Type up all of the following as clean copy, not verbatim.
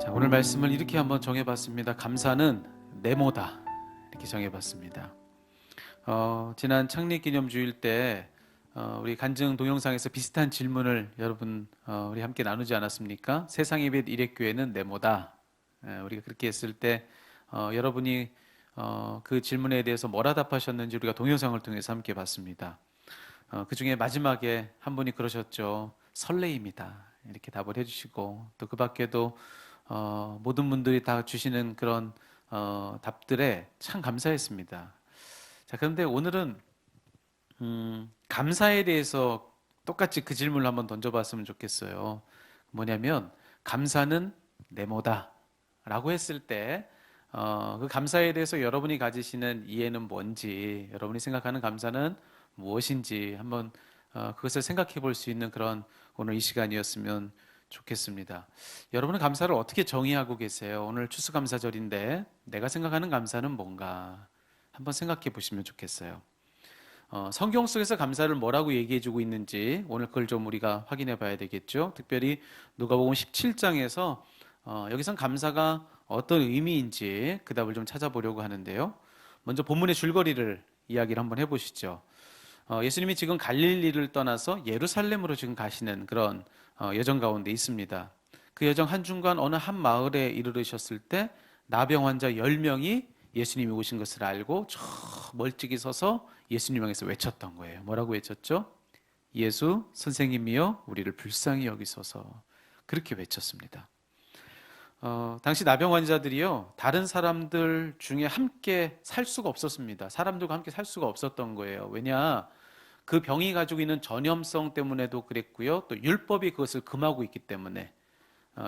자, 오늘 말씀을 이렇게 한번 정해봤습니다. 감사는 네모다, 이렇게 정해봤습니다. 지난 창립기념주일 때 우리 간증 동영상에서 비슷한 질문을 여러분 우리 함께 나누지 않았습니까? 세상 예배 일회교회는 네모다. 우리가 그렇게 했을 때 여러분이 그 질문에 대해서 뭐라 답하셨는지 우리가 동영상을 통해서 함께 봤습니다. 그 중에 마지막에 한 분이 그러셨죠. 설레임이다, 이렇게 답을 해주시고, 또 그 밖에도 모든 분들이 다 주시는 그런 답들에 참 감사했습니다. 자, 그런데 오늘은 감사에 대해서 똑같이 그 질문을 한번 던져봤으면 좋겠어요. 뭐냐면 감사는 네모다 라고 했을 때 그 감사에 대해서 여러분이 가지시는 이해는 뭔지, 여러분이 생각하는 감사는 무엇인지 한번 그것을 생각해 볼 수 있는 그런 오늘 이 시간이었으면 좋겠습니다. 여러분은 감사를 어떻게 정의하고 계세요? 오늘 추수감사절인데 내가 생각하는 감사는 뭔가 한번 생각해 보시면 좋겠어요. 성경 속에서 감사를 뭐라고 얘기해 주고 있는지 오늘 그걸 좀 우리가 확인해 봐야 되겠죠. 특별히 누가복음 17장에서 여기선 감사가 어떤 의미인지 그 답을 좀 찾아보려고 하는데요. 먼저 본문의 줄거리를 이야기를 한번 해보시죠. 예수님이 지금 갈릴리를 떠나서 예루살렘으로 지금 가시는 그런 여정 가운데 있습니다. 그 여정 한중간 어느 한 마을에 이르르셨을 때 나병 환자 10명이 예수님이 오신 것을 알고 저 멀찍이 서서 예수님 향해서 외쳤던 거예요. 뭐라고 외쳤죠? 예수 선생님이여 우리를 불쌍히 여기소서. 그렇게 외쳤습니다. 당시 나병 환자들이요, 다른 사람들 중에 함께 살 수가 없었습니다. 사람들과 함께 살 수가 없었던 거예요. 왜냐? 그 병이 가지고 있는 전염성 때문에도 그랬고요. 또 율법이 그것을 금하고 있기 때문에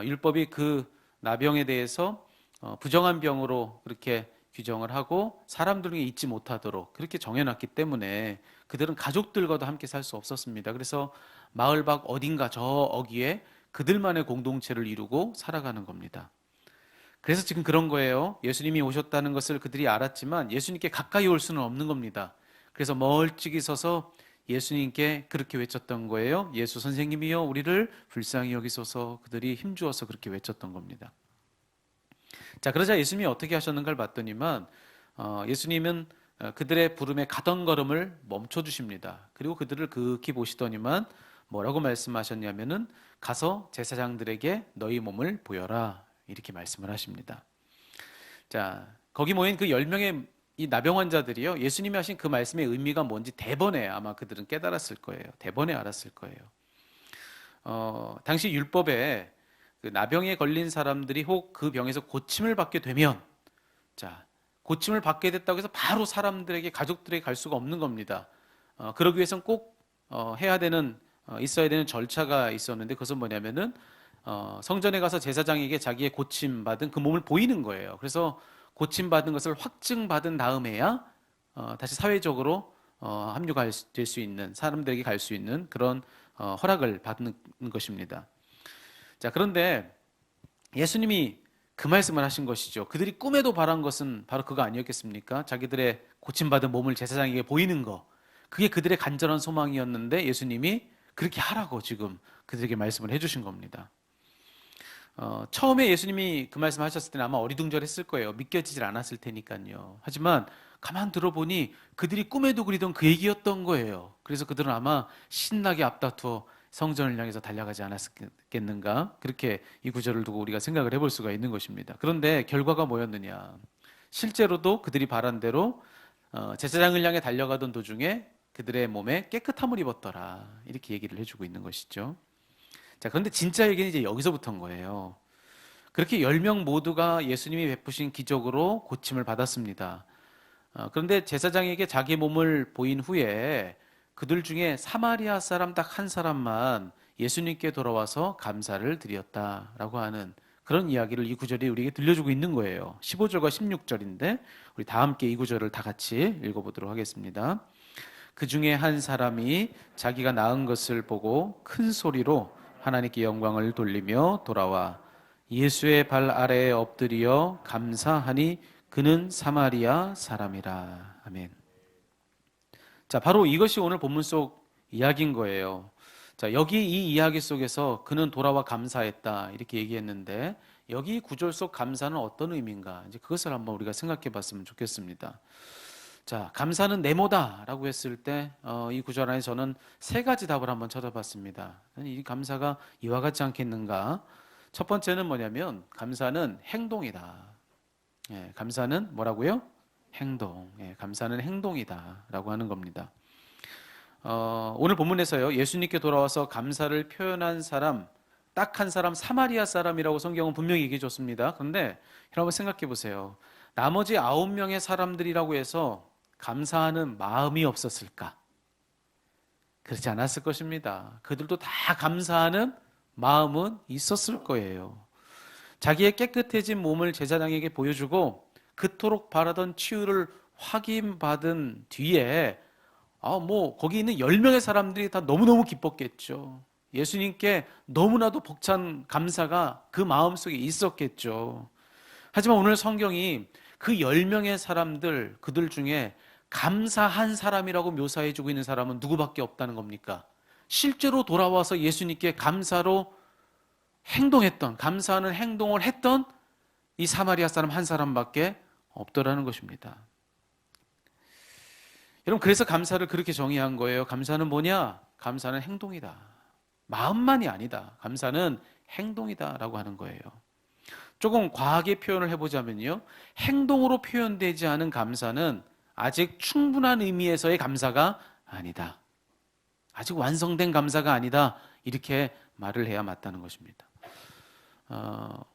율법이 그 나병에 대해서 부정한 병으로 그렇게 규정을 하고 사람들 중에 있지 못하도록 그렇게 정해놨기 때문에 그들은 가족들과도 함께 살 수 없었습니다. 그래서 마을 밖 어딘가 저 어귀에 그들만의 공동체를 이루고 살아가는 겁니다. 그래서 지금 그런 거예요. 예수님이 오셨다는 것을 그들이 알았지만 예수님께 가까이 올 수는 없는 겁니다. 그래서 멀찍이 서서 예수님께 그렇게 외쳤던 거예요. 예수 선생님이여 우리를 불쌍히 여기소서. 그들이 힘주어서 그렇게 외쳤던 겁니다. 자, 그러자 예수님이 어떻게 하셨는가를 봤더니만 예수님은 그들의 부름에 가던 걸음을 멈춰 주십니다. 그리고 그들을 극히 보시더니만 뭐라고 말씀하셨냐면은 가서 제사장들에게 너희 몸을 보여라, 이렇게 말씀을 하십니다. 자, 거기 모인 그 10명의 이 나병 환자들이요, 예수님이 하신 그 말씀의 의미가 뭔지 대번에 아마 그들은 깨달았을 거예요. 대번에 알았을 거예요. 당시 율법에 그 나병에 걸린 사람들이 혹 그 병에서 고침을 받게 되면, 자, 고침을 받게 됐다고 해서 바로 사람들에게, 가족들에게 갈 수가 없는 겁니다. 그러기 위해서는 꼭 해야 되는, 있어야 되는 절차가 있었는데, 그것은 뭐냐면은 성전에 가서 제사장에게 자기의 고침받은 그 몸을 보이는 거예요. 그래서 고침받은 것을 확증받은 다음에야 다시 사회적으로 합류될 수 있는, 사람들에게 갈 수 있는 그런 허락을 받는 것입니다. 자, 그런데 예수님이 그 말씀을 하신 것이죠. 그들이 꿈에도 바란 것은 바로 그거 아니었겠습니까? 자기들의 고침받은 몸을 제사장에게 보이는 거. 그게 그들의 간절한 소망이었는데 예수님이 그렇게 하라고 지금 그들에게 말씀을 해주신 겁니다. 처음에 예수님이 그 말씀 하셨을 때는 아마 어리둥절했을 거예요. 믿겨지질 않았을 테니까요. 하지만 가만 들어보니 그들이 꿈에도 그리던 그 얘기였던 거예요. 그래서 그들은 아마 신나게 앞다투어 성전을 향해서 달려가지 않았겠는가, 그렇게 이 구절을 두고 우리가 생각을 해볼 수가 있는 것입니다. 그런데 결과가 뭐였느냐? 실제로도 그들이 바란 대로 제사장을 향해 달려가던 도중에 그들의 몸에 깨끗함을 입었더라, 이렇게 얘기를 해주고 있는 것이죠. 자, 그런데 진짜 얘기는 이제 여기서부터인 거예요. 그렇게 10명 모두가 예수님이 베푸신 기적으로 고침을 받았습니다. 그런데 제사장에게 자기 몸을 보인 후에 그들 중에 사마리아 사람 딱 한 사람만 예수님께 돌아와서 감사를 드렸다라고 하는 그런 이야기를 이 구절이 우리에게 들려주고 있는 거예요. 15절과 16절인데 우리 다 함께 이 구절을 다 같이 읽어보도록 하겠습니다. 그 중에 한 사람이 자기가 낳은 것을 보고 큰 소리로 하나님께 영광을 돌리며 돌아와 예수의 발 아래에 엎드려 감사하니 그는 사마리아 사람이라. 아멘. 자, 바로 이것이 오늘 본문 속 이야기인 거예요. 자, 여기 이 이야기 속에서 그는 돌아와 감사했다, 이렇게 얘기했는데 여기 구절 속 감사는 어떤 의미인가? 이제 그것을 한번 우리가 생각해 봤으면 좋겠습니다. 자, 감사는 네모다라고 했을 때, 이 구절 안에 저는 세 가지 답을 한번 찾아봤습니다. 이 감사가 이와 같지 않겠는가? 첫 번째는 뭐냐면, 감사는 행동이다. 예, 감사는 뭐라고요? 행동. 예, 감사는 행동이다라고 하는 겁니다. 오늘 본문에서요, 예수님께 돌아와서 감사를 표현한 사람, 딱 한 사람, 사마리아 사람이라고 성경은 분명히 얘기해 줬습니다. 그런데 여러분 생각해 보세요. 나머지 9명의 사람들이라고 해서 감사하는 마음이 없었을까? 그렇지 않았을 것입니다. 그들도 다 감사하는 마음은 있었을 거예요. 자기의 깨끗해진 몸을 제사장에게 보여주고 그토록 바라던 치유를 확인받은 뒤에 거기 있는 10명의 사람들이 다 너무너무 기뻤겠죠. 예수님께 너무나도 벅찬 감사가 그 마음속에 있었겠죠. 하지만 오늘 성경이 그 10명의 사람들, 그들 중에 감사한 사람이라고 묘사해주고 있는 사람은 누구밖에 없다는 겁니까? 실제로 돌아와서 예수님께 감사로 행동했던, 감사하는 행동을 했던 이 사마리아 사람 한 사람밖에 없더라는 것입니다. 여러분, 그래서 감사를 그렇게 정의한 거예요. 감사는 뭐냐? 감사는 행동이다. 마음만이 아니다. 감사는 행동이다라고 하는 거예요. 조금 과하게 표현을 해보자면요, 행동으로 표현되지 않은 감사는 아직 충분한 의미에서의 감사가 아니다. 아직 완성된 감사가 아니다. 이렇게 말을 해야 맞다는 것입니다.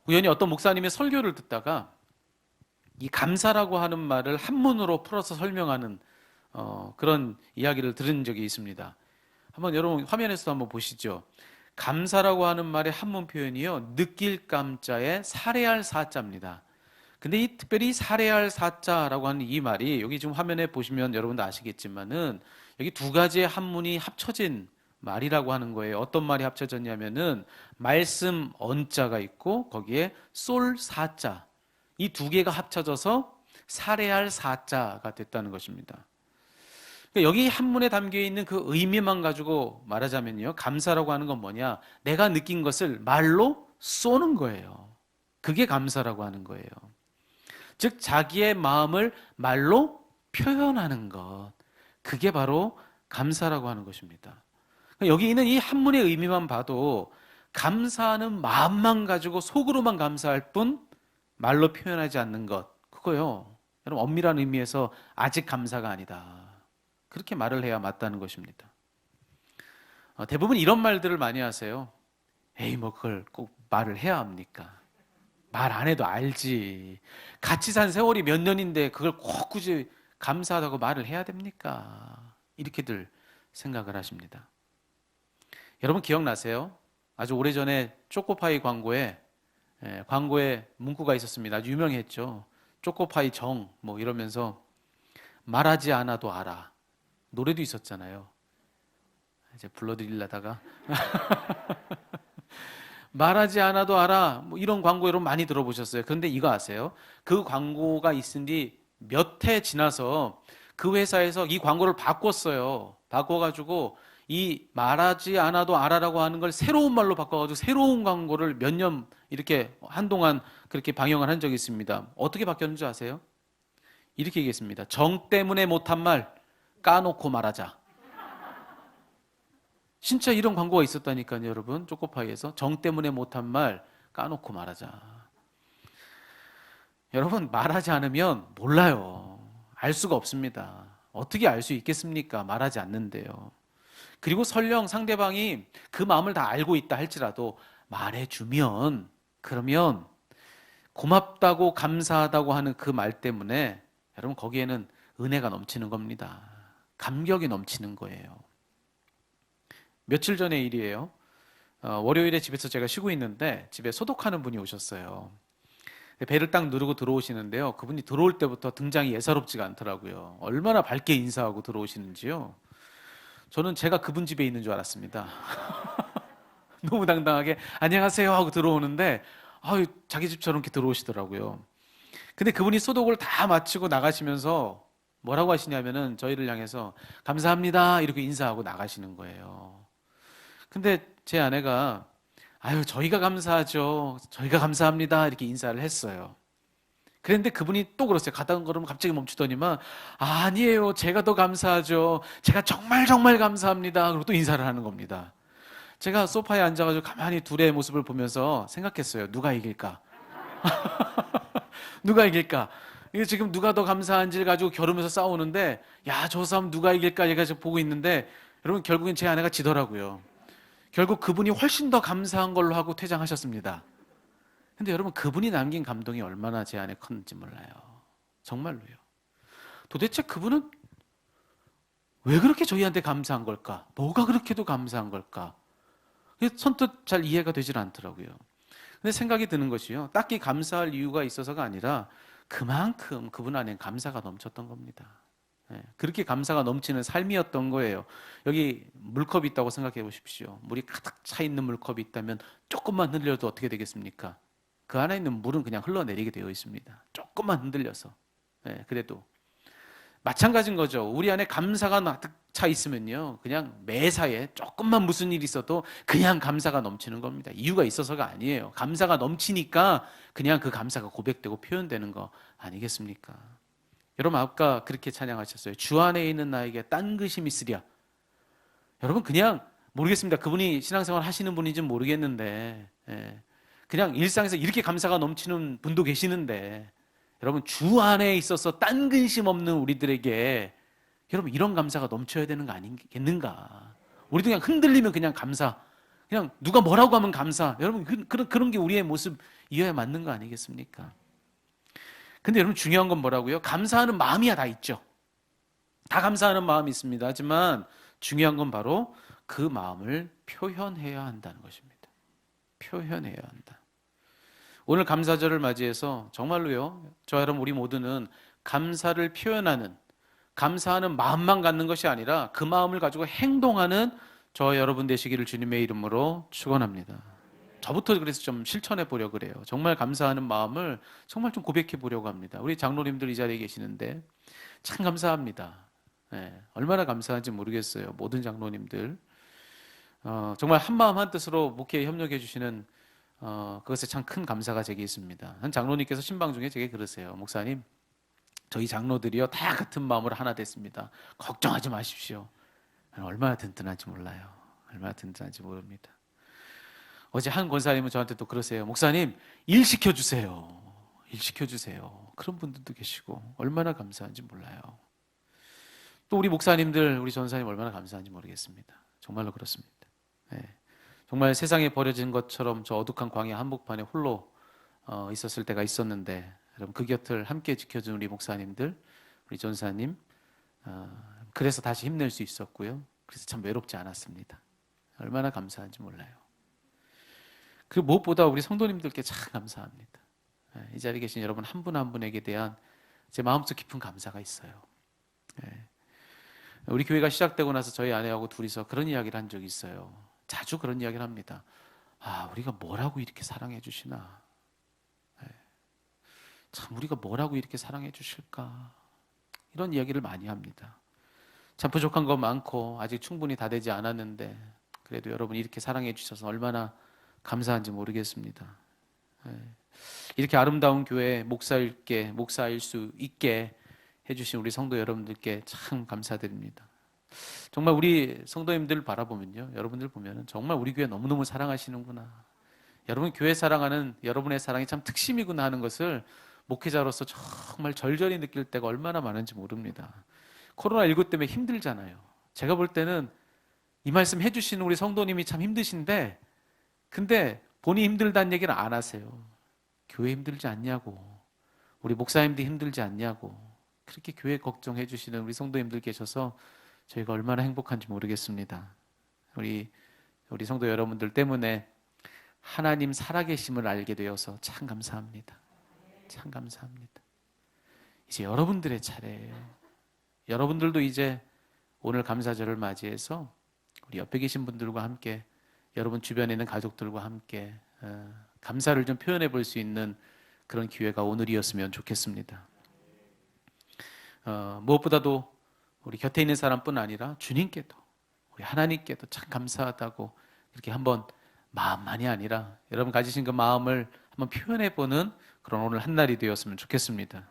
우연히 어떤 목사님의 설교를 듣다가 이 감사라고 하는 말을 한문으로 풀어서 설명하는 그런 이야기를 들은 적이 있습니다. 한번 여러분 화면에서 한번 보시죠. 감사라고 하는 말의 한문 표현이요, 느낄 감자에 살해할 사자입니다. 근데 이 특별히 살해할 사자라고 하는 이 말이 여기 지금 화면에 보시면 여러분도 아시겠지만은 여기 두 가지의 한문이 합쳐진 말이라고 하는 거예요. 어떤 말이 합쳐졌냐면은 말씀 언자가 있고 거기에 쏠 사자, 이 두 개가 합쳐져서 살해할 사자가 됐다는 것입니다. 여기 한문에 담겨 있는 그 의미만 가지고 말하자면요, 감사라고 하는 건 뭐냐? 내가 느낀 것을 말로 쏘는 거예요. 그게 감사라고 하는 거예요. 즉 자기의 마음을 말로 표현하는 것, 그게 바로 감사라고 하는 것입니다. 여기 있는 이 한문의 의미만 봐도 감사하는 마음만 가지고 속으로만 감사할 뿐 말로 표현하지 않는 것, 그거요, 여러분, 엄밀한 의미에서 아직 감사가 아니다. 그렇게 말을 해야 맞다는 것입니다. 대부분 이런 말들을 많이 하세요. 에이, 뭐 그걸 꼭 말을 해야 합니까? 말 안 해도 알지. 같이 산 세월이 몇 년인데 그걸 꼭 굳이 감사하다고 말을 해야 됩니까? 이렇게들 생각을 하십니다. 여러분 기억나세요? 아주 오래전에 초코파이 광고에 문구가 있었습니다. 아주 유명했죠. 초코파이 정 뭐 이러면서 말하지 않아도 알아. 노래도 있었잖아요. 이제 불러드리려다가 말하지 않아도 알아. 뭐 이런 광고 여러분 많이 들어보셨어요. 그런데 이거 아세요? 그 광고가 있은 뒤 몇 해 지나서 그 회사에서 이 광고를 바꿨어요. 바꿔가지고 이 말하지 않아도 알아라고 하는 걸 새로운 말로 바꿔가지고 새로운 광고를 몇 년 이렇게 한동안 그렇게 방영을 한 적이 있습니다. 어떻게 바뀌었는지 아세요? 이렇게 얘기했습니다. 정 때문에 못한 말 까놓고 말하자. 진짜 이런 광고가 있었다니까요, 여러분. 초코파이에서 정 때문에 못한 말 까놓고 말하자. 여러분, 말하지 않으면 몰라요. 알 수가 없습니다. 어떻게 알 수 있겠습니까? 말하지 않는데요. 그리고 설령 상대방이 그 마음을 다 알고 있다 할지라도 말해주면, 그러면 고맙다고 감사하다고 하는 그 말 때문에 여러분 거기에는 은혜가 넘치는 겁니다. 감격이 넘치는 거예요. 며칠 전의 일이에요. 월요일에 집에서 제가 쉬고 있는데 집에 소독하는 분이 오셨어요. 배를 딱 누르고 들어오시는데요, 그분이 들어올 때부터 등장이 예사롭지가 않더라고요. 얼마나 밝게 인사하고 들어오시는지요. 저는 제가 그분 집에 있는 줄 알았습니다. 너무 당당하게 안녕하세요 하고 들어오는데 자기 집처럼 이렇게 들어오시더라고요. 근데 그분이 소독을 다 마치고 나가시면서 뭐라고 하시냐면은 저희를 향해서 감사합니다 이렇게 인사하고 나가시는 거예요. 근데 제 아내가 아유, 저희가 감사하죠. 저희가 감사합니다. 이렇게 인사를 했어요. 그런데 그분이 또 그러세요. 가다가 걸으면 갑자기 멈추더니만, 아니에요. 제가 더 감사하죠. 제가 정말 정말 감사합니다. 그리고 또 인사를 하는 겁니다. 제가 소파에 앉아가지고 가만히 둘의 모습을 보면서 생각했어요. 누가 이길까? 누가 이길까? 이게 지금 누가 더 감사한지를 가지고 겨루면서 싸우는데, 야, 저 싸움 누가 이길까? 얘가 지금 보고 있는데, 여러분, 결국엔 제 아내가 지더라고요. 결국 그분이 훨씬 더 감사한 걸로 하고 퇴장하셨습니다. 근데 여러분, 그분이 남긴 감동이 얼마나 제 안에 컸는지 몰라요. 정말로요. 도대체 그분은 왜 그렇게 저희한테 감사한 걸까? 뭐가 그렇게도 감사한 걸까? 선뜻 잘 이해가 되질 않더라고요. 근데 생각이 드는 것이요. 딱히 감사할 이유가 있어서가 아니라 그만큼 그분 안에 감사가 넘쳤던 겁니다. 예, 그렇게 감사가 넘치는 삶이었던 거예요. 여기 물컵이 있다고 생각해 보십시오. 물이 가득 차 있는 물컵이 있다면 조금만 흔들려도 어떻게 되겠습니까? 그 안에 있는 물은 그냥 흘러내리게 되어 있습니다. 조금만 흔들려서. 예, 그래도 마찬가지인 거죠. 우리 안에 감사가 가득 차 있으면요, 그냥 매사에 조금만 무슨 일이 있어도 그냥 감사가 넘치는 겁니다. 이유가 있어서가 아니에요. 감사가 넘치니까 그냥 그 감사가 고백되고 표현되는 거 아니겠습니까? 여러분, 아까 그렇게 찬양하셨어요. 주 안에 있는 나에게 딴 것이 있으랴. 여러분, 그냥 모르겠습니다. 그분이 신앙생활 하시는 분인지는 모르겠는데, 예, 그냥 일상에서 이렇게 감사가 넘치는 분도 계시는데, 여러분, 주 안에 있어서 딴 근심 없는 우리들에게 여러분, 이런 감사가 넘쳐야 되는 거 아니겠는가? 우리도 그냥 흔들리면 그냥 감사, 그냥 누가 뭐라고 하면 감사. 여러분, 그런 게 우리의 모습이어야 맞는 거 아니겠습니까? 근데 여러분, 중요한 건 뭐라고요? 감사하는 마음이야 다 있죠. 다 감사하는 마음이 있습니다. 하지만 중요한 건 바로 그 마음을 표현해야 한다는 것입니다. 표현해야 한다. 오늘 감사절을 맞이해서 정말로요, 저와 여러분 우리 모두는 감사를 표현하는, 감사하는 마음만 갖는 것이 아니라 그 마음을 가지고 행동하는 저와 여러분 되시기를 주님의 이름으로 축원합니다. 저부터 그래서 좀 실천해 보려고 그래요. 정말 감사하는 마음을 정말 좀 고백해 보려고 합니다. 우리 장로님들 이 자리에 계시는데 참 감사합니다. 예, 얼마나 감사한지 모르겠어요. 모든 장로님들 정말 한 마음 한 뜻으로 목회에 협력해 주시는 그것에 참 큰 감사가 제게 있습니다. 한 장로님께서 신방 중에 제게 그러세요. 목사님, 저희 장로들이요 다 같은 마음으로 하나 됐습니다. 걱정하지 마십시오. 얼마나 든든한지 몰라요. 얼마나 든든한지 모릅니다. 어제 한 권사님은 저한테 또 그러세요. 목사님, 일 시켜주세요. 일 시켜주세요. 그런 분들도 계시고 얼마나 감사한지 몰라요. 또 우리 목사님들, 우리 전사님 얼마나 감사한지 모르겠습니다. 정말로 그렇습니다. 네. 정말 세상에 버려진 것처럼 저 어둑한 광야 한복판에 홀로 있었을 때가 있었는데, 여러분 그 곁을 함께 지켜준 우리 목사님들, 우리 전사님, 그래서 다시 힘낼 수 있었고요. 그래서 참 외롭지 않았습니다. 얼마나 감사한지 몰라요. 그리고 무엇보다 우리 성도님들께 참 감사합니다. 이 자리에 계신 여러분 한 분 한 분에게 대한 제 마음속 깊은 감사가 있어요. 우리 교회가 시작되고 나서 저희 아내하고 둘이서 그런 이야기를 한 적이 있어요. 자주 그런 이야기를 합니다. 아, 우리가 뭐라고 이렇게 사랑해 주시나. 참 우리가 뭐라고 이렇게 사랑해 주실까. 이런 이야기를 많이 합니다. 참 부족한 거 많고 아직 충분히 다 되지 않았는데 그래도 여러분 이렇게 사랑해 주셔서 얼마나 감사한지 모르겠습니다. 이렇게 아름다운 교회 목사일 수 있게 해주신 우리 성도 여러분들께 참 감사드립니다. 정말 우리 성도님들 바라보면요, 여러분들 보면은 정말 우리 교회 너무너무 사랑하시는구나. 여러분 교회 사랑하는 여러분의 사랑이 참 특심이구나 하는 것을 목회자로서 정말 절절히 느낄 때가 얼마나 많은지 모릅니다. 코로나19 때문에 힘들잖아요. 제가 볼 때는 이 말씀 해주시는 우리 성도님이 참 힘드신데, 근데 본인이 힘들다는 얘기는 안 하세요. 교회 힘들지 않냐고, 우리 목사님도 힘들지 않냐고, 그렇게 교회 걱정해 주시는 우리 성도님들 계셔서 저희가 얼마나 행복한지 모르겠습니다. 우리 성도 여러분들 때문에 하나님 살아계심을 알게 되어서 참 감사합니다. 참 감사합니다. 이제 여러분들의 차례예요. 여러분들도 이제 오늘 감사절을 맞이해서 우리 옆에 계신 분들과 함께, 여러분 주변에 있는 가족들과 함께 감사를 좀 표현해 볼 수 있는 그런 기회가 오늘이었으면 좋겠습니다. 무엇보다도 우리 곁에 있는 사람뿐 아니라 주님께도, 우리 하나님께도 참 감사하다고 이렇게 한번 마음만이 아니라 여러분 가지신 그 마음을 한번 표현해보는 그런 오늘 한 날이 되었으면 좋겠습니다.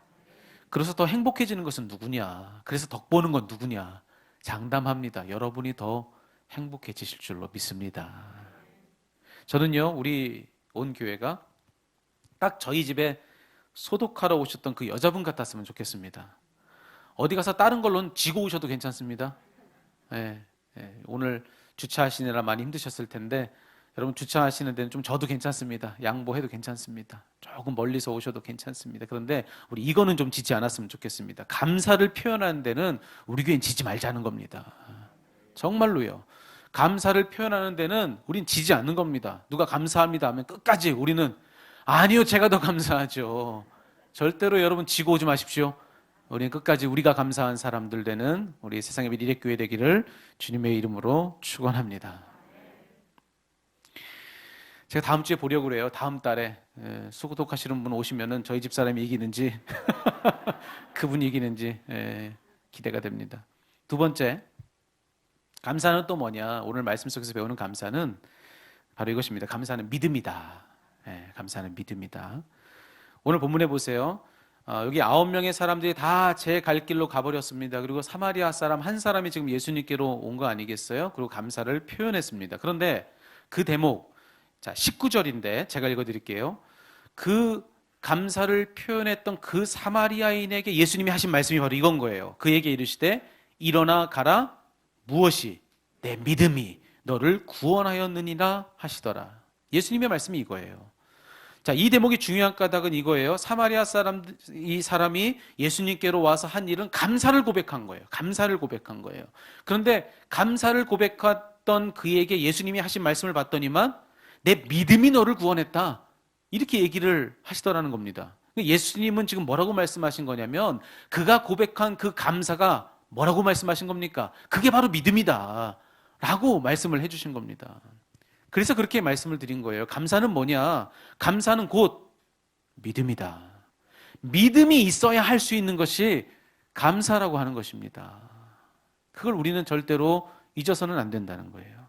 그래서 더 행복해지는 것은 누구냐? 그래서 덕 보는 건 누구냐? 장담합니다. 여러분이 더 행복해지실 줄로 믿습니다. 저는요, 우리 온 교회가 딱 저희 집에 소독하러 오셨던 그 여자분 같았으면 좋겠습니다. 어디 가서 다른 걸로는 지고 오셔도 괜찮습니다. 예, 오늘 주차하시느라 많이 힘드셨을 텐데 여러분 주차하시는 데는 좀 저도 괜찮습니다. 양보해도 괜찮습니다. 조금 멀리서 오셔도 괜찮습니다. 그런데 우리 이거는 좀 지지 않았으면 좋겠습니다. 감사를 표현하는 데는 우리 교회는 지지 말자는 겁니다. 정말로요. 감사를 표현하는 데는 우린 지지 않는 겁니다. 누가 감사합니다 하면 끝까지 우리는 아니요, 제가 더 감사하죠. 절대로 여러분 지고 오지 마십시오. 우리는 끝까지 우리가 감사한 사람들 되는 우리 세상의 미래교회 되기를 주님의 이름으로 축원합니다. 제가 다음 주에 보려고 그래요. 다음 달에 소독하시는 분 오시면은 저희 집 사람이 이기는지 그분이 이기는지 기대가 됩니다. 두 번째, 감사는 또 뭐냐? 오늘 말씀 속에서 배우는 감사는 바로 이것입니다. 감사는 믿음이다. 감사는 믿음이다. 오늘 본문에 보세요. 여기 9명의 사람들이 다 제 갈 길로 가버렸습니다. 그리고 사마리아 사람 한 사람이 지금 예수님께로 온 거 아니겠어요? 그리고 감사를 표현했습니다. 그런데 그 대목, 자 19절인데 제가 읽어드릴게요. 그 감사를 표현했던 그 사마리아인에게 예수님이 하신 말씀이 바로 이건 거예요. 그에게 이르시되 일어나 가라, 무엇이 내 믿음이 너를 구원하였느니라 하시더라. 예수님의 말씀이 이거예요. 자, 이 대목이 중요한 까닭은 이거예요. 사마리아 사람, 이 사람이 예수님께로 와서 한 일은 감사를 고백한 거예요. 감사를 고백한 거예요. 그런데 감사를 고백했던 그에게 예수님이 하신 말씀을 봤더니만 내 믿음이 너를 구원했다. 이렇게 얘기를 하시더라는 겁니다. 예수님은 지금 뭐라고 말씀하신 거냐면 그가 고백한 그 감사가 뭐라고 말씀하신 겁니까? 그게 바로 믿음이다. 라고 말씀을 해주신 겁니다. 그래서 그렇게 말씀을 드린 거예요. 감사는 뭐냐? 감사는 곧 믿음이다. 믿음이 있어야 할 수 있는 것이 감사라고 하는 것입니다. 그걸 우리는 절대로 잊어서는 안 된다는 거예요.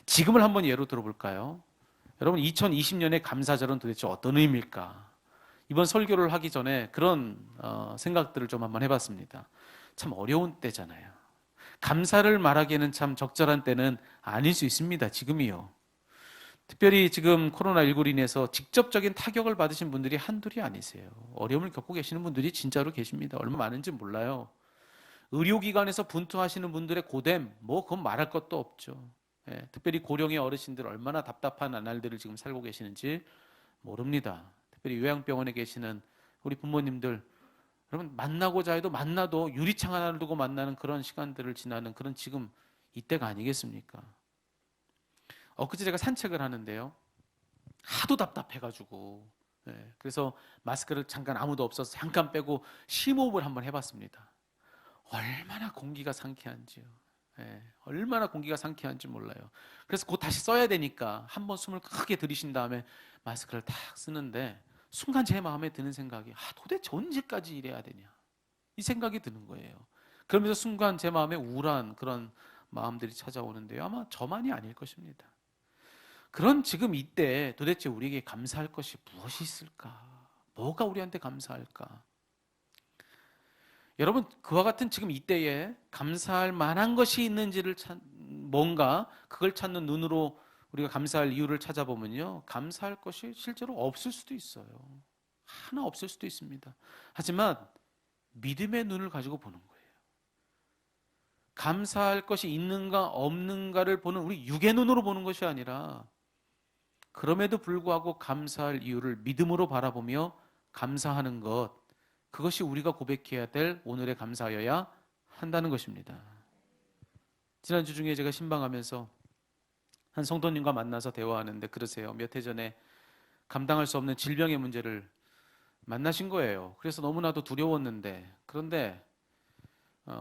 지금을 한번 예로 들어볼까요? 여러분 2020년의 감사절은 도대체 어떤 의미일까? 이번 설교를 하기 전에 그런 생각들을 좀 한번 해봤습니다. 참 어려운 때잖아요. 감사를 말하기에는 참 적절한 때는 아닐 수 있습니다. 지금이요. 특별히 지금 코로나19로 인해서 직접적인 타격을 받으신 분들이 한둘이 아니세요. 어려움을 겪고 계시는 분들이 진짜로 계십니다. 얼마 많은지 몰라요. 의료기관에서 분투하시는 분들의 고됨, 그건 말할 것도 없죠. 특별히 고령의 어르신들 얼마나 답답한 나날들을 지금 살고 계시는지 모릅니다. 특별히 요양병원에 계시는 우리 부모님들, 여러분 만나고자 해도 만나도 유리창 하나를 두고 만나는 그런 시간들을 지나는 그런 지금 이때가 아니겠습니까? 엊그제 제가 산책을 하는데요. 하도 답답해가지고 그래서 마스크를 잠깐 아무도 없어서 잠깐 빼고 심호흡을 한번 해봤습니다. 얼마나 공기가 상쾌한지요. 얼마나 공기가 상쾌한지 몰라요. 그래서 곧 다시 써야 되니까 한번 숨을 크게 들이신 다음에 마스크를 탁 쓰는데 순간 제 마음에 드는 생각이 도대체 언제까지 이래야 되냐 이 생각이 드는 거예요. 그러면서 순간 제 마음에 우울한 그런 마음들이 찾아오는데요. 아마 저만이 아닐 것입니다. 그런 지금 이때 도대체 우리에게 감사할 것이 무엇이 있을까? 뭐가 우리한테 감사할까? 여러분 그와 같은 지금 이때에 감사할 만한 것이 있는지를 뭔가 그걸 찾는 눈으로 우리가 감사할 이유를 찾아보면요. 감사할 것이 실제로 없을 수도 있어요. 하나 없을 수도 있습니다. 하지만 믿음의 눈을 가지고 보는 거예요. 감사할 것이 있는가 없는가를 보는 우리 육의 눈으로 보는 것이 아니라 그럼에도 불구하고 감사할 이유를 믿음으로 바라보며 감사하는 것, 그것이 우리가 고백해야 될 오늘의 감사여야 한다는 것입니다. 지난주 중에 제가 신방하면서 한 성도님과 만나서 대화하는데 그러세요. 몇 해 전에 감당할 수 없는 질병의 문제를 만나신 거예요. 그래서 너무나도 두려웠는데 그런데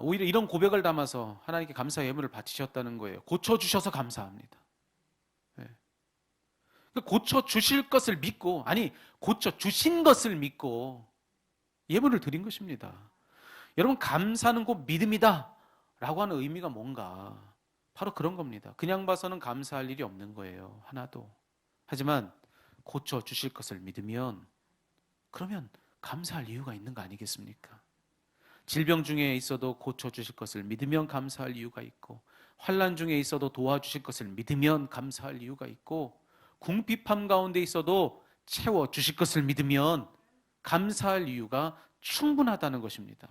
오히려 이런 고백을 담아서 하나님께 감사의 예물을 바치셨다는 거예요. 고쳐주셔서 감사합니다. 고쳐주실 것을 믿고, 고쳐주신 것을 믿고 예물을 드린 것입니다. 여러분 감사는 곧 믿음이다 라고 하는 의미가 뭔가? 바로 그런 겁니다. 그냥 봐서는 감사할 일이 없는 거예요. 하나도. 하지만 고쳐주실 것을 믿으면 그러면 감사할 이유가 있는 거 아니겠습니까? 질병 중에 있어도 고쳐주실 것을 믿으면 감사할 이유가 있고, 환난 중에 있어도 도와주실 것을 믿으면 감사할 이유가 있고, 궁핍함 가운데 있어도 채워주실 것을 믿으면 감사할 이유가 충분하다는 것입니다.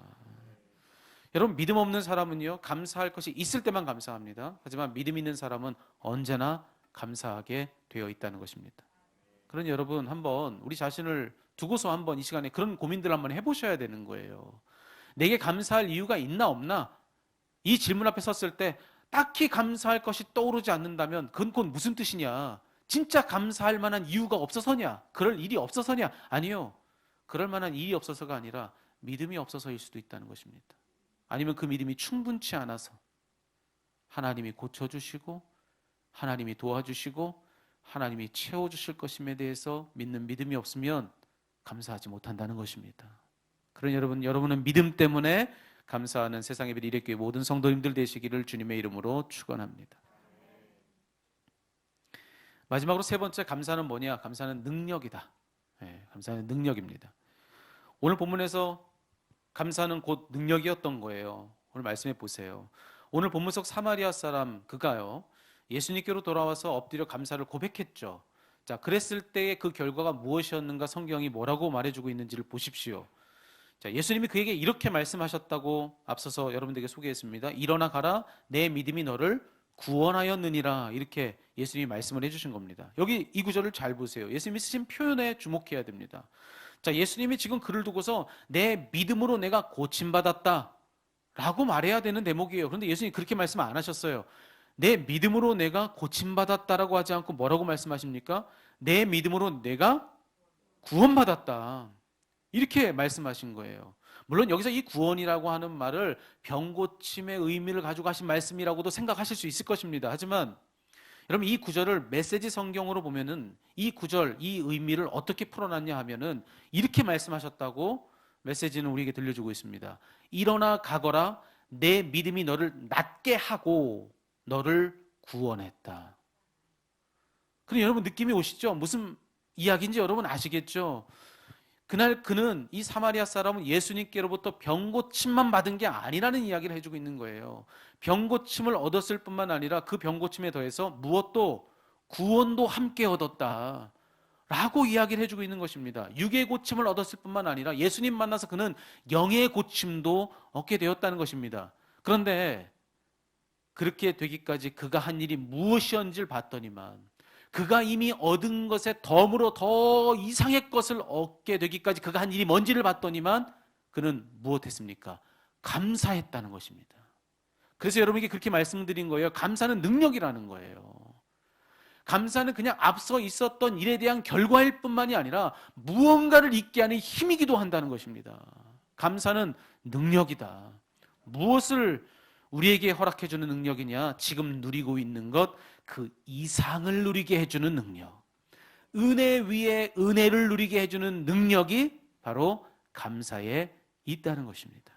여러분, 믿음 없는 사람은요, 감사할 것이 있을 때만 감사합니다. 하지만 믿음 있는 사람은 언제나 감사하게 되어 있다는 것입니다. 그러니 여러분, 한번 우리 자신을 두고서 한번 이 시간에 그런 고민들 한번 해보셔야 되는 거예요. 내게 감사할 이유가 있나 없나? 이 질문 앞에 섰을 때 딱히 감사할 것이 떠오르지 않는다면 그건 무슨 뜻이냐? 진짜 감사할 만한 이유가 없어서냐? 그럴 일이 없어서냐? 아니요. 그럴 만한 일이 없어서가 아니라 믿음이 없어서일 수도 있다는 것입니다. 아니면 그 믿음이 충분치 않아서 하나님이 고쳐주시고 하나님이 도와주시고 하나님이 채워주실 것임에 대해서 믿는 믿음이 없으면 감사하지 못한다는 것입니다. 그러니 여러분은 믿음 때문에 감사하는 세상의 빛 이레교회 모든 성도님들 되시기를 주님의 이름으로 축원합니다. 마지막으로 세 번째, 감사는 뭐냐? 감사는 능력이다. 감사는 능력입니다. 오늘 본문에서 감사는 곧 능력이었던 거예요. 오늘 말씀해 보세요. 오늘 본문 속 사마리아 사람 그가요, 예수님께로 돌아와서 엎드려 감사를 고백했죠. 자, 그랬을 때의 그 결과가 무엇이었는가 성경이 뭐라고 말해주고 있는지를 보십시오. 자, 예수님이 그에게 이렇게 말씀하셨다고 앞서서 여러분들에게 소개했습니다. 일어나 가라, 내 믿음이 너를 구원하였느니라. 이렇게 예수님이 말씀을 해주신 겁니다. 여기 이 구절을 잘 보세요. 예수님이 쓰신 표현에 주목해야 됩니다. 자, 예수님이 지금 글을 두고서 내 믿음으로 내가 고침받았다 라고 말해야 되는 대목이에요. 그런데 예수님이 그렇게 말씀 안 하셨어요. 내 믿음으로 내가 고침받았다라고 하지 않고 뭐라고 말씀하십니까? 내 믿음으로 내가 구원받았다, 이렇게 말씀하신 거예요. 물론 여기서 이 구원이라고 하는 말을 병고침의 의미를 가지고 하신 말씀이라고도 생각하실 수 있을 것입니다. 하지만 여러분, 이 구절을 메시지 성경으로 보면은 이 구절, 이 의미를 어떻게 풀어놨냐 하면은 이렇게 말씀하셨다고 메시지는 우리에게 들려주고 있습니다. 일어나 가거라, 내 믿음이 너를 낫게 하고 너를 구원했다. 그럼 여러분 느낌이 오시죠? 무슨 이야기인지 여러분 아시겠죠? 그날 그는, 이 사마리아 사람은 예수님께로부터 병고침만 받은 게 아니라는 이야기를 해주고 있는 거예요. 병고침을 얻었을 뿐만 아니라 그 병고침에 더해서 무엇도, 구원도 함께 얻었다 라고 이야기를 해주고 있는 것입니다. 육의 고침을 얻었을 뿐만 아니라 예수님 만나서 그는 영의 고침도 얻게 되었다는 것입니다. 그런데 그렇게 되기까지 그가 한 일이 무엇이었는지를 봤더니만, 그가 이미 얻은 것에 덤으로 더 이상의 것을 얻게 되기까지 그가 한 일이 뭔지를 봤더니만 그는 무엇했습니까? 감사했다는 것입니다. 그래서 여러분에게 그렇게 말씀드린 거예요. 감사는 능력이라는 거예요. 감사는 그냥 앞서 있었던 일에 대한 결과일 뿐만이 아니라 무언가를 잊게 하는 힘이기도 한다는 것입니다. 감사는 능력이다. 무엇을 우리에게 허락해주는 능력이냐? 지금 누리고 있는 것, 그 이상을 누리게 해주는 능력, 은혜 위에 은혜를 누리게 해주는 능력이 바로 감사에 있다는 것입니다.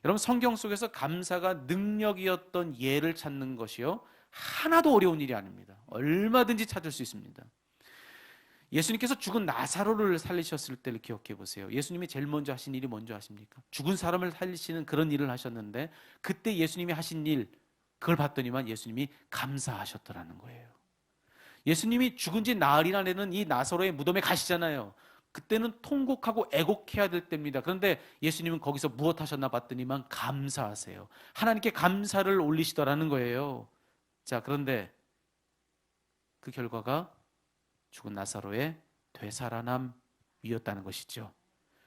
여러분, 성경 속에서 감사가 능력이었던 예를 찾는 것이요, 하나도 어려운 일이 아닙니다. 얼마든지 찾을 수 있습니다. 예수님께서 죽은 나사로를 살리셨을 때를 기억해 보세요. 예수님이 제일 먼저 하신 일이 뭔지 아십니까? 죽은 사람을 살리시는 그런 일을 하셨는데, 그때 예수님이 하신 일, 그걸 봤더니만 예수님이 감사하셨더라는 거예요. 예수님이 죽은 지 나흘이나 이 나사로의 무덤에 가시잖아요. 그때는 통곡하고 애곡해야 될 때입니다. 그런데 예수님은 거기서 무엇 하셨나 봤더니만 감사하세요. 하나님께 감사를 올리시더라는 거예요. 자, 그런데 그 결과가 죽은 나사로의 되살아남이었다는 것이죠.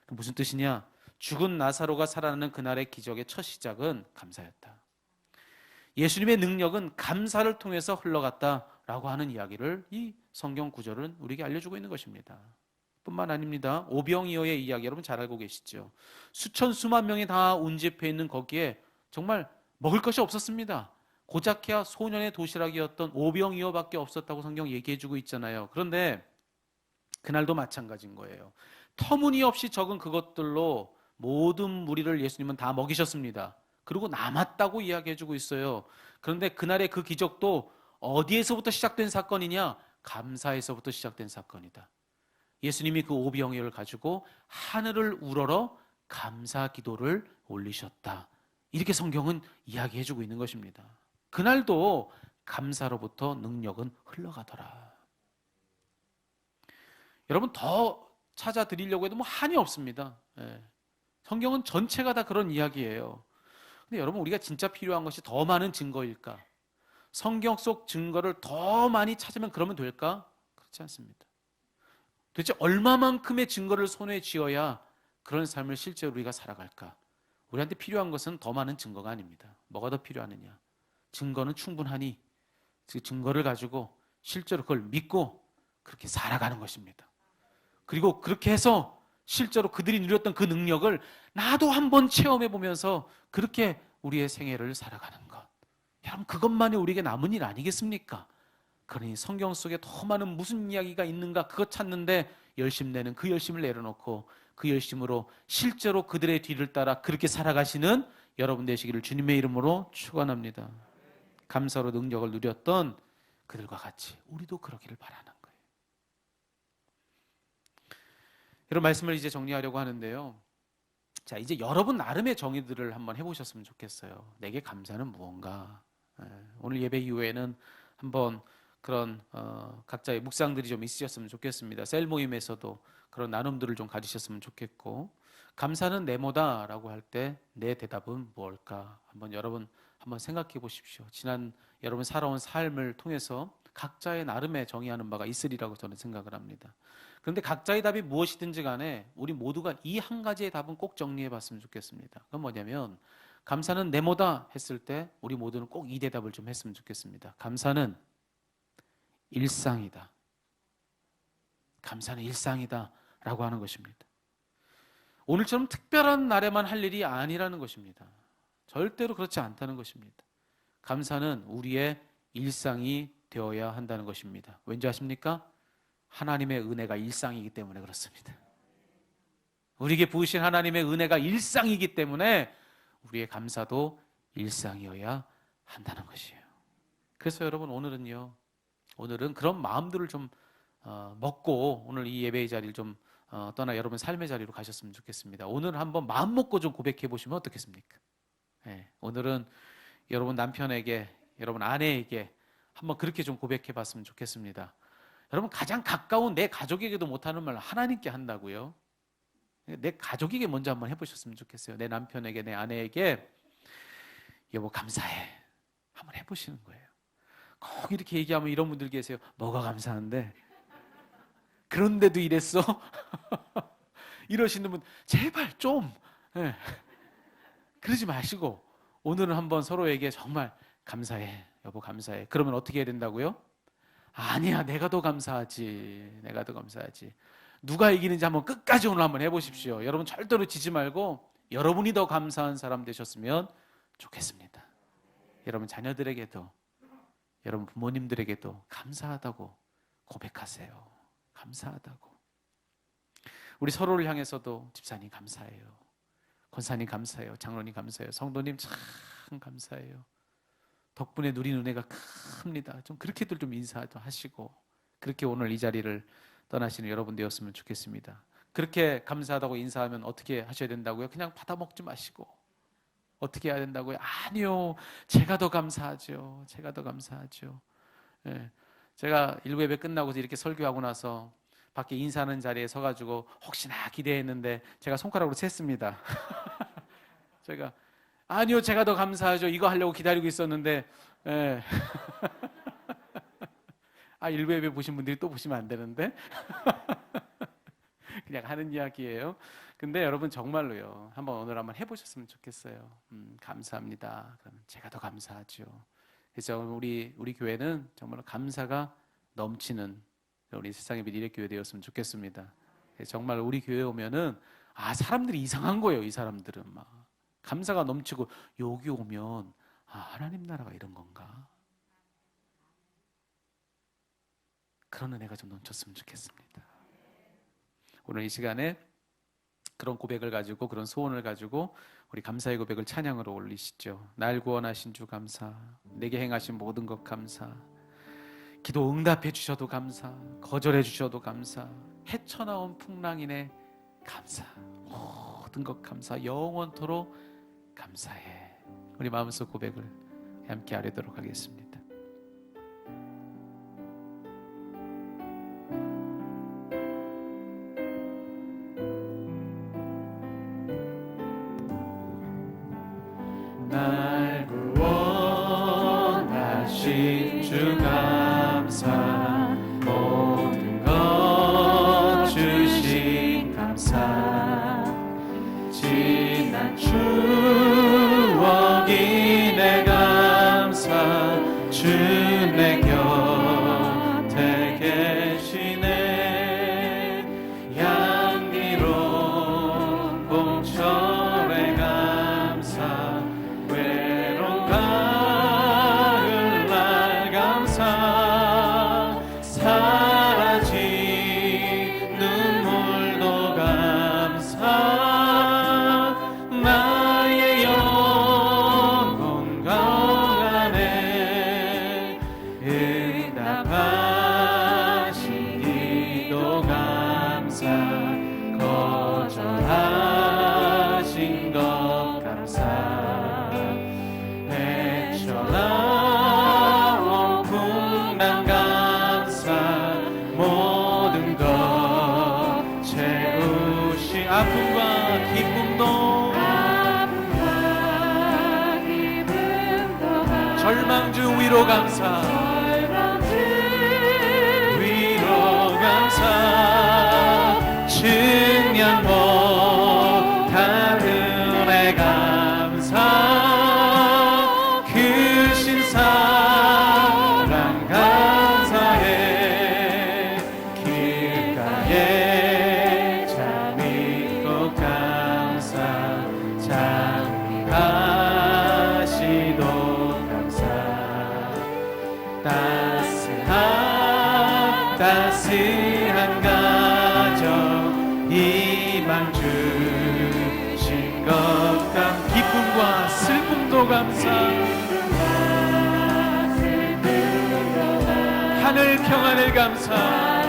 무슨 뜻이냐? 죽은 나사로가 살아나는 그날의 기적의 첫 시작은 감사였다. 예수님의 능력은 감사를 통해서 흘러갔다라고 하는 이야기를 이 성경 구절은 우리에게 알려주고 있는 것입니다. 뿐만 아닙니다. 오병이어의 이야기 여러분 잘 알고 계시죠? 수천 수만 명이 다 운집해 있는 거기에 정말 먹을 것이 없었습니다. 고작해야 소년의 도시락이었던 오병이어밖에 없었다고 성경 얘기해주고 있잖아요. 그런데 그날도 마찬가지인 거예요. 터무니없이 적은 그것들로 모든 무리를 예수님은 다 먹이셨습니다. 그리고 남았다고 이야기해주고 있어요. 그런데 그날의 그 기적도 어디에서부터 시작된 사건이냐? 감사에서부터 시작된 사건이다. 예수님이 그 오병이어를 가지고 하늘을 우러러 감사 기도를 올리셨다. 이렇게 성경은 이야기해주고 있는 것입니다. 그날도 감사로부터 능력은 흘러가더라. 여러분 더 찾아드리려고 해도 뭐 한이 없습니다. 예. 성경은 전체가 다 그런 이야기예요. 근데 여러분 우리가 진짜 필요한 것이 더 많은 증거일까? 성경 속 증거를 더 많이 찾으면 그러면 될까? 그렇지 않습니다. 도대체 얼마만큼의 증거를 손에 쥐어야 그런 삶을 실제로 우리가 살아갈까? 우리한테 필요한 것은 더 많은 증거가 아닙니다. 뭐가 더 필요하느냐? 증거는 충분하니 그 증거를 가지고 실제로 그걸 믿고 그렇게 살아가는 것입니다. 그리고 그렇게 해서 실제로 그들이 누렸던 그 능력을 나도 한번 체험해 보면서 그렇게 우리의 생애를 살아가는 것. 여러분 그것만이 우리에게 남은 일 아니겠습니까? 그러니 성경 속에 더 많은 무슨 이야기가 있는가 그것 찾는데 열심 내는 그 열심을 내려놓고 그 열심으로 실제로 그들의 뒤를 따라 그렇게 살아가시는 여러분 되시기를 주님의 이름으로 축원합니다. 감사로 능력을 누렸던 그들과 같이 우리도 그러기를 바라는 거예요. 이런 말씀을 이제 정리하려고 하는데요. 자, 이제 여러분 나름의 정의들을 한번 해보셨으면 좋겠어요. 내게 감사는 무언가? 오늘 예배 이후에는 한번 그런 각자의 묵상들이 좀 있으셨으면 좋겠습니다. 셀 모임에서도 그런 나눔들을 좀 가지셨으면 좋겠고, 감사는 네모다라고 할 때 내 대답은 무엇일까? 한번 여러분 한번 생각해 보십시오. 지난 여러분 살아온 삶을 통해서 각자의 나름의 정의하는 바가 있으리라고 저는 생각을 합니다. 그런데 각자의 답이 무엇이든지 간에 우리 모두가 이 한 가지의 답은 꼭 정리해 봤으면 좋겠습니다. 그건 뭐냐면 감사는 네모다 했을 때 우리 모두는 꼭 이 대답을 좀 했으면 좋겠습니다. 감사는 일상이다. 감사는 일상이다 라고 하는 것입니다. 오늘처럼 특별한 날에만 할 일이 아니라는 것입니다. 절대로 그렇지 않다는 것입니다. 감사는 우리의 일상이 되어야 한다는 것입니다. 왠지 아십니까? 하나님의 은혜가 일상이기 때문에 그렇습니다. 우리에게 부으신 하나님의 은혜가 일상이기 때문에 우리의 감사도 일상이어야 한다는 것이에요. 그래서 여러분 오늘은 그런 마음들을 좀 먹고 오늘 이 예배의 자리를 좀 떠나 여러분 삶의 자리로 가셨으면 좋겠습니다. 오늘 한번 마음 먹고 좀 고백해 보시면 어떻겠습니까? 네, 오늘은 여러분 남편에게 여러분 아내에게 한번 그렇게 좀 고백해 봤으면 좋겠습니다. 여러분 가장 가까운 내 가족에게도 못하는 말 하나님께 한다고요. 내 가족에게 먼저 한번 해보셨으면 좋겠어요. 내 남편에게 내 아내에게 여보 감사해 한번 해보시는 거예요. 꼭 이렇게 얘기하면 이런 분들 계세요. 뭐가 감사한데 그런데도 이랬어? 이러시는 분 제발 좀 그러지 마시고 오늘은 한번 서로에게 정말 감사해 여보 감사해. 그러면 어떻게 해야 된다고요? 아니야 내가 더 감사하지. 내가 더 감사하지. 누가 이기는지 한번 끝까지 오늘 한번 해보십시오. 여러분 절대로 지지 말고 여러분이 더 감사한 사람 되셨으면 좋겠습니다. 여러분 자녀들에게도 여러분 부모님들에게도 감사하다고 고백하세요. 감사하다고. 우리 서로를 향해서도 집사님 감사해요. 권사님 감사해요. 장로님 감사해요. 성도님 참 감사해요. 덕분에 누린 은혜가 큽니다. 좀 그렇게들 좀 인사도 하시고 그렇게 오늘 이 자리를 떠나시는 여러분 되었으면 좋겠습니다. 그렇게 감사하다고 인사하면 어떻게 하셔야 된다고요? 그냥 받아먹지 마시고 어떻게 해야 된다고요? 아니요. 제가 더 감사하죠. 제가 더 감사하죠. 예. 제가 일부 예배 끝나고 이렇게 설교하고 나서 밖에 인사하는 자리에 서가지고 혹시나 기대했는데 제가 손가락으로 셌습니다. 제가 아니요. 제가 더 감사하죠. 이거 하려고 기다리고 있었는데 예. 일부 예배 보신 분들이 또 보시면 안 되는데 그냥 하는 이야기예요. 근데 여러분 정말로요. 오늘 한번 해보셨으면 좋겠어요. 감사합니다. 그러면 제가 더 감사하죠. 그래서 우리 교회는 정말로 감사가 넘치는 우리 세상의 빛 이레 교회 되었으면 좋겠습니다. 정말 우리 교회 오면은 사람들이 이상한 거예요. 이 사람들은 막 감사가 넘치고 여기 오면 하나님 나라가 이런 건가? 그런 은혜가 좀 넘쳤으면 좋겠습니다. 오늘 이 시간에 그런 고백을 가지고 그런 소원을 가지고 우리 감사의 고백을 찬양으로 올리시죠. 날 구원하신 주 감사, 내게 행하신 모든 것 감사, 기도 응답해 주셔도 감사, 거절해 주셔도 감사, 헤쳐나온 풍랑이네 감사, 모든 것 감사, 영원토록 감사해. 우리 마음속 고백을 함께 아뢰도록 하겠습니다. 날 구원하신 주 감사, 모든 것 주신 감사, 지난 추억이 내 감사, 주 내 곁에 계시네. 양미로운 봄철의 감사, 외로운 가을 날 감사, 사라진 눈물도 감사, 나의 영혼 강간에 응답하신 기도 감사, 거절하신 것 감사, 헤쳐나온 풍랑 감사, 모든 것 채우신 아픔과 기쁨도 절망 중 위로 감사, 위로 감사, 증량 못한 은혜 감사, 크신 사랑 감사해. 길가에 잠이 꼭 감사, 장미하시도 감사, 따스한 가정 희망 주신 것 감, 기쁨과 슬픔도 감사, 하늘 평안을 감사,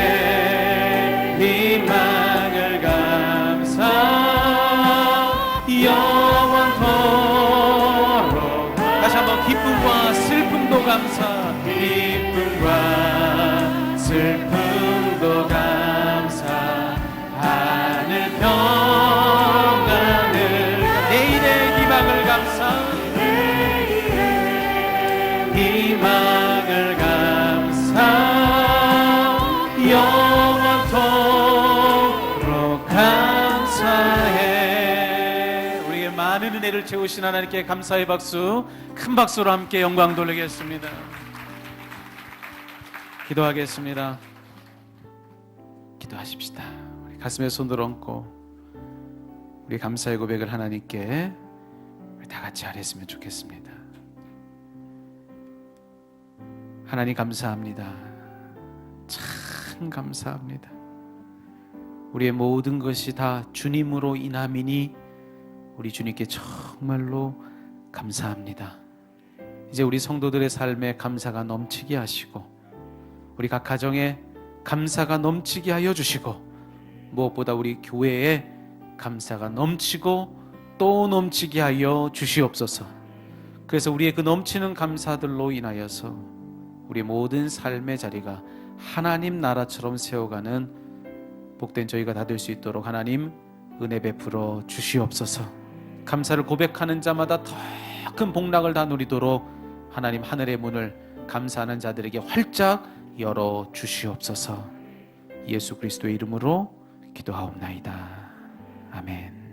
내일의 희망을 감사, 영원토록. 다시 한번 기쁨과 슬픔도 감사, 기쁨과 슬픔도 감사, 하늘 평안을, 내일의 희망을 감사, 희망을 감사, 영원토록 감사해. 우리에게 많은 은혜를 채우신 하나님께 감사의 박수, 큰 박수로 함께 영광 돌리겠습니다. 기도하겠습니다. 기도하십시다. 우리 가슴에 손을 얹고 우리 감사의 고백을 하나님께 우리 다 같이 아뢰었으면 좋겠습니다. 하나님 감사합니다. 참 감사합니다. 우리의 모든 것이 다 주님으로 인함이니 우리 주님께 정말로 감사합니다. 이제 우리 성도들의 삶에 감사가 넘치게 하시고 우리 각 가정에 감사가 넘치게 하여 주시고 무엇보다 우리 교회에 감사가 넘치고 또 넘치게 하여 주시옵소서. 그래서 우리의 그 넘치는 감사들로 인하여서 우리 모든 삶의 자리가 하나님 나라처럼 세워가는 복된 저희가 다 될 수 있도록 하나님 은혜 베풀어 주시옵소서. 감사를 고백하는 자마다 더 큰 복락을 다 누리도록 하나님 하늘의 문을 감사하는 자들에게 활짝 열어 주시옵소서. 예수 그리스도의 이름으로 기도하옵나이다. 아멘.